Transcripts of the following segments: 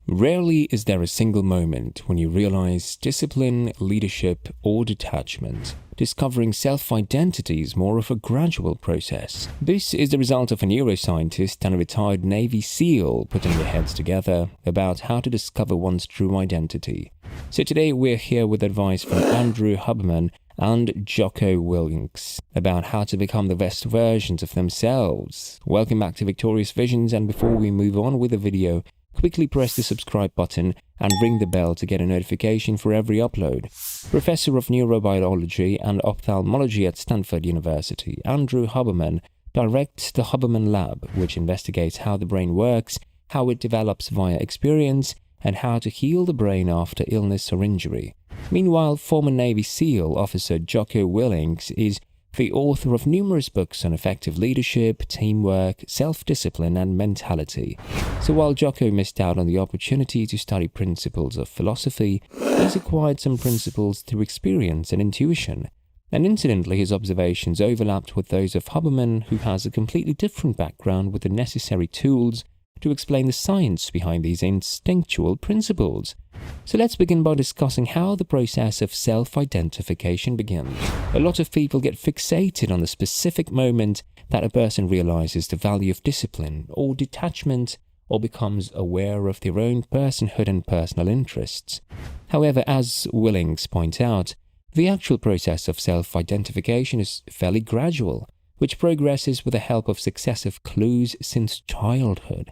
Rarely is there a single moment when you realize discipline, leadership, or detachment. Discovering self-identity is more of a gradual process. This is the result of a neuroscientist and a retired Navy SEAL putting their heads together about how to discover one's true identity. So today we're here with advice from Andrew Huberman and Jocko Willinks about how to become the best versions of themselves. Welcome back to Victorious Visions, and before we move on with the video, quickly press the subscribe button and ring the bell to get a notification for every upload. Professor of Neurobiology and Ophthalmology at Stanford University, Andrew Huberman directs the Huberman Lab, which investigates how the brain works, how it develops via experience, and how to heal the brain after illness or injury. Meanwhile, former Navy SEAL officer Jocko Willink is the author of numerous books on effective leadership, teamwork, self-discipline, and mentality. So while Jocko missed out on the opportunity to study principles of philosophy, he's acquired some principles through experience and intuition. And incidentally, his observations overlapped with those of Huberman, who has a completely different background with the necessary tools to explain the science behind these instinctual principles. So let's begin by discussing how the process of self-identification begins. A lot of people get fixated on the specific moment that a person realizes the value of discipline or detachment or becomes aware of their own personhood and personal interests. However, as Willinks point out, the actual process of self-identification is fairly gradual, which progresses with the help of successive clues since childhood.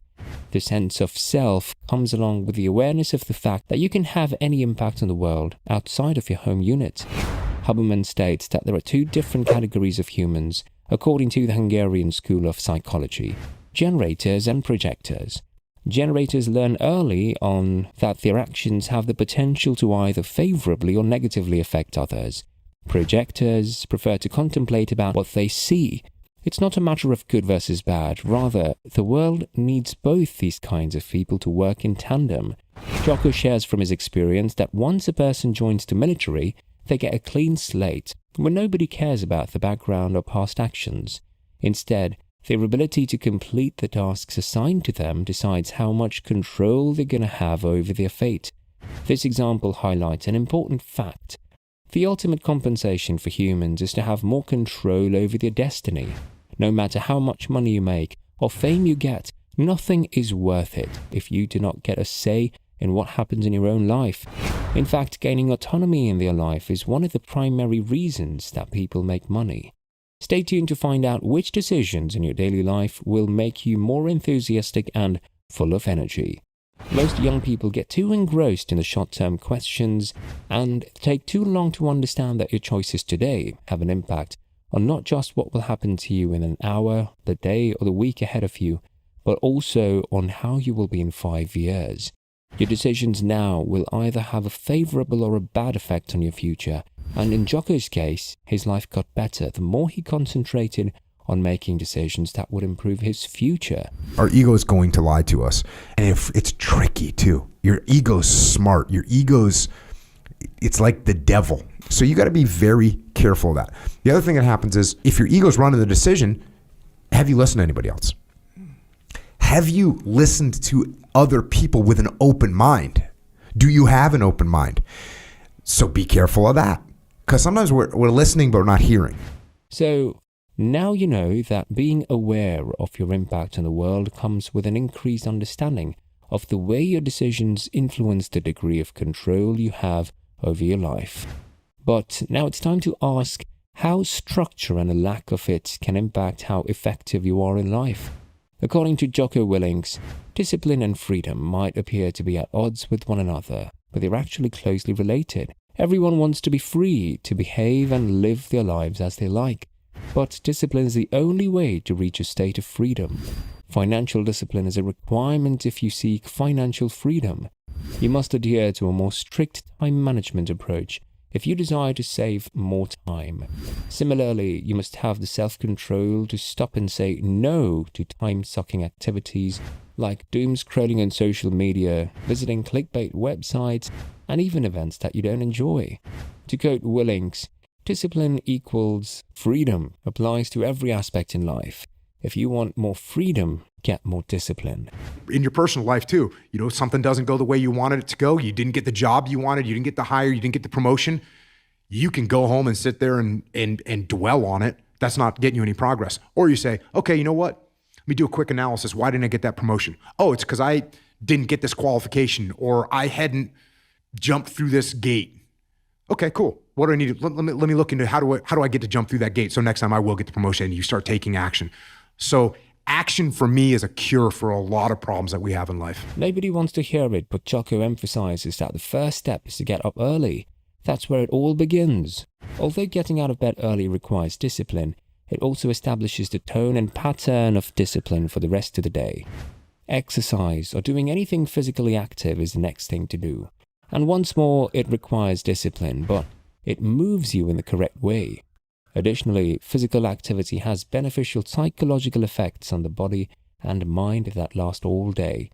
The sense of self comes along with the awareness of the fact that you can have any impact on the world outside of your home unit. Huberman states that there are two different categories of humans, according to the Hungarian School of Psychology: generators and projectors. Generators learn early on that their actions have the potential to either favorably or negatively affect others. Projectors prefer to contemplate about what they see. It's not a matter of good versus bad, rather, the world needs both these kinds of people to work in tandem. Jocko shares from his experience that once a person joins the military, they get a clean slate, where nobody cares about the background or past actions. Instead, their ability to complete the tasks assigned to them decides how much control they're going to have over their fate. This example highlights an important fact. The ultimate compensation for humans is to have more control over their destiny. No matter how much money you make or fame you get, nothing is worth it if you do not get a say in what happens in your own life. In fact, gaining autonomy in their life is one of the primary reasons that people make money. Stay tuned to find out which decisions in your daily life will make you more enthusiastic and full of energy. Most young people get too engrossed in the short-term questions and take too long to understand that your choices today have an impact on not just what will happen to you in an hour, the day, or the week ahead of you, but also on how you will be in 5 years. Your decisions now will either have a favorable or a bad effect on your future, and in Jocko's case, his life got better the more he concentrated on making decisions that would improve his future. Our ego is going to lie to us, and if it's tricky too. Your ego's smart. Your ego's, it's like the devil. So you got to be very careful of that. The other thing that happens is, if your ego's running the decision, have you listened to anybody else? Have you listened to other people with an open mind? Do you have an open mind? So be careful of that, because sometimes we're listening but we're not hearing. So now you know that being aware of your impact on the world comes with an increased understanding of the way your decisions influence the degree of control you have over your life. But now it's time to ask how structure and a lack of it can impact how effective you are in life. According to Jocko Willink, discipline and freedom might appear to be at odds with one another, but they're actually closely related. Everyone wants to be free to behave and live their lives as they like. But discipline is the only way to reach a state of freedom. Financial discipline is a requirement if you seek financial freedom. You must adhere to a more strict time management approach if you desire to save more time. Similarly, you must have the self-control to stop and say no to time-sucking activities like doom scrolling on social media, visiting clickbait websites, and even events that you don't enjoy. To quote Willinks, discipline equals freedom applies to every aspect in life. If you want more freedom, get more discipline. In your personal life too, something doesn't go the way you wanted it to go. You didn't get the job you wanted. You didn't get the hire. You didn't get the promotion. You can go home and sit there and dwell on it. That's not getting you any progress. Or you say, okay, you know what? Let me do a quick analysis. Why didn't I get that promotion? Oh, it's because I didn't get this qualification, or I hadn't jumped through this gate. Okay, cool. What do I need to, let me look into how do I get to jump through that gate so next time I will get the promotion, and you start taking action. So action for me is a cure for a lot of problems that we have in life. Nobody wants to hear it, but Jocko emphasizes that the first step is to get up early. That's where it all begins. Although getting out of bed early requires discipline, it also establishes the tone and pattern of discipline for the rest of the day. Exercise or doing anything physically active is the next thing to do. And once more, it requires discipline, but it moves you in the correct way. Additionally, physical activity has beneficial psychological effects on the body and mind that last all day.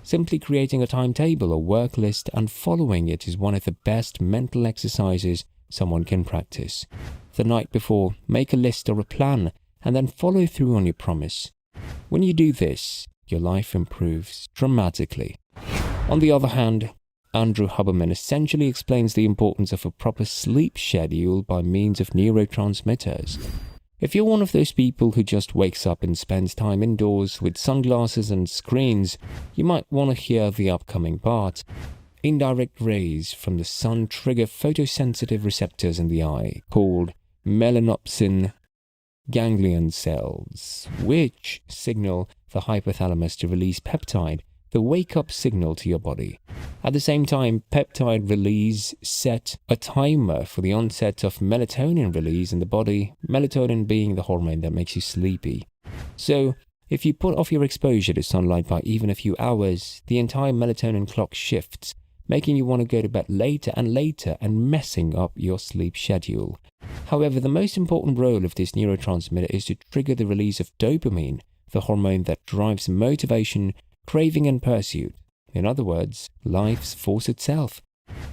Simply creating a timetable or work list and following it is one of the best mental exercises someone can practice. The night before, make a list or a plan and then follow through on your promise. When you do this, your life improves dramatically. On the other hand, Andrew Huberman essentially explains the importance of a proper sleep schedule by means of neurotransmitters. If you're one of those people who just wakes up and spends time indoors with sunglasses and screens, you might want to hear the upcoming part. Indirect rays from the sun trigger photosensitive receptors in the eye called melanopsin ganglion cells, which signal the hypothalamus to release peptide, the wake-up signal to your body. At the same time, peptide release set a timer for the onset of melatonin release in the body, melatonin being the hormone that makes you sleepy. So, if you put off your exposure to sunlight by even a few hours, the entire melatonin clock shifts, making you want to go to bed later and messing up your sleep schedule. However, the most important role of this neurotransmitter is to trigger the release of dopamine, the hormone that drives motivation, craving and pursuit. In other words, life's force itself.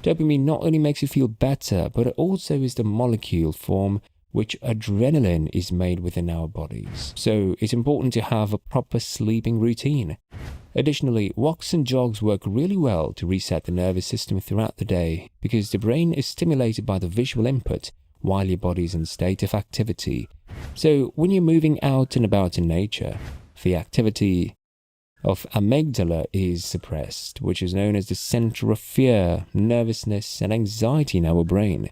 Dopamine not only makes you feel better, but it also is the molecule form which adrenaline is made within our bodies. So it's important to have a proper sleeping routine. Additionally, walks and jogs work really well to reset the nervous system throughout the day because the brain is stimulated by the visual input while your body is in a state of activity. So when you're moving out and about in nature, the activity of amygdala is suppressed, which is known as the center of fear, nervousness, and anxiety in our brain.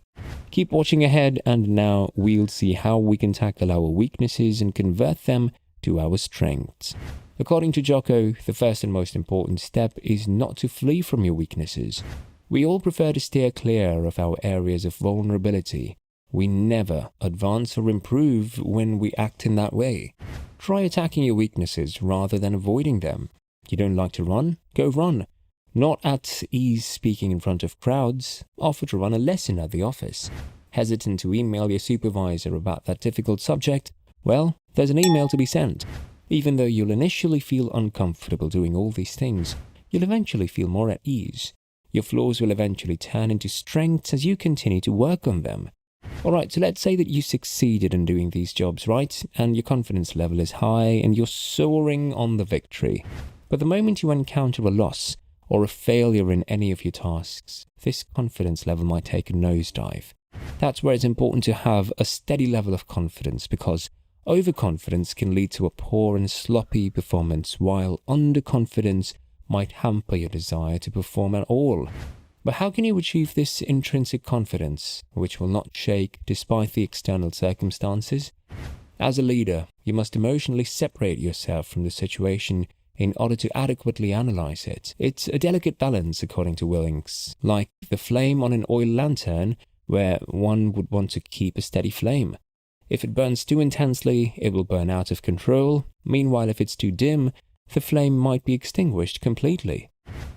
Keep watching ahead, and now we'll see how we can tackle our weaknesses and convert them to our strengths. According to Jocko, the first and most important step is not to flee from your weaknesses. We all prefer to steer clear of our areas of vulnerability. We never advance or improve when we act in that way. Try attacking your weaknesses rather than avoiding them. You don't like to run? Go run. Not at ease speaking in front of crowds? Offer to run a lesson at the office. Hesitant to email your supervisor about that difficult subject? Well, there's an email to be sent. Even though you'll initially feel uncomfortable doing all these things, you'll eventually feel more at ease. Your flaws will eventually turn into strengths as you continue to work on them. Alright, so let's say that you succeeded in doing these jobs, right? And your confidence level is high and you're soaring on the victory. But the moment you encounter a loss or a failure in any of your tasks, this confidence level might take a nosedive. That's where it's important to have a steady level of confidence, because overconfidence can lead to a poor and sloppy performance, while underconfidence might hamper your desire to perform at all. But how can you achieve this intrinsic confidence, which will not shake despite the external circumstances? As a leader, you must emotionally separate yourself from the situation in order to adequately analyze it. It's a delicate balance, according to Willinks, like the flame on an oil lantern, where one would want to keep a steady flame. If it burns too intensely, it will burn out of control. Meanwhile, if it's too dim, the flame might be extinguished completely.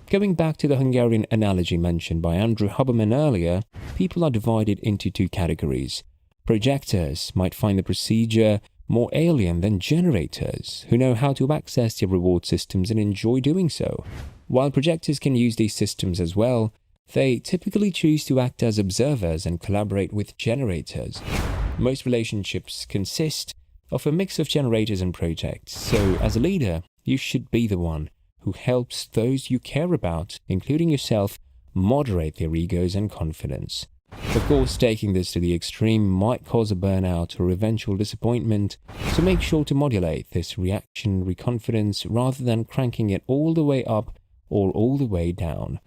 Going back to the Hungarian analogy mentioned by Andrew Huberman earlier, people are divided into two categories. Projectors might find the procedure more alien than generators, who know how to access their reward systems and enjoy doing so. While projectors can use these systems as well, they typically choose to act as observers and collaborate with generators. Most relationships consist of a mix of generators and projects. So as a leader, you should be the one who helps those you care about, including yourself, moderate their egos and confidence. Of course, taking this to the extreme might cause a burnout or eventual disappointment, so make sure to modulate this reactionary confidence rather than cranking it all the way up or all the way down.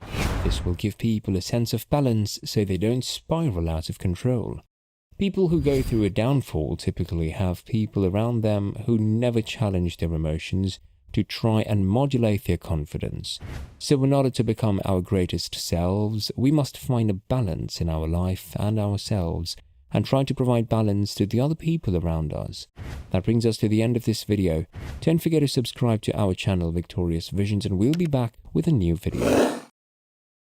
This will give people a sense of balance so they don't spiral out of control. People who go through a downfall typically have people around them who never challenge their emotions to try and modulate their confidence. So in order to become our greatest selves, we must find a balance in our life and ourselves and try to provide balance to the other people around us. That brings us to the end of this video. Don't forget to subscribe to our channel Victorious Visions, and we'll be back with a new video.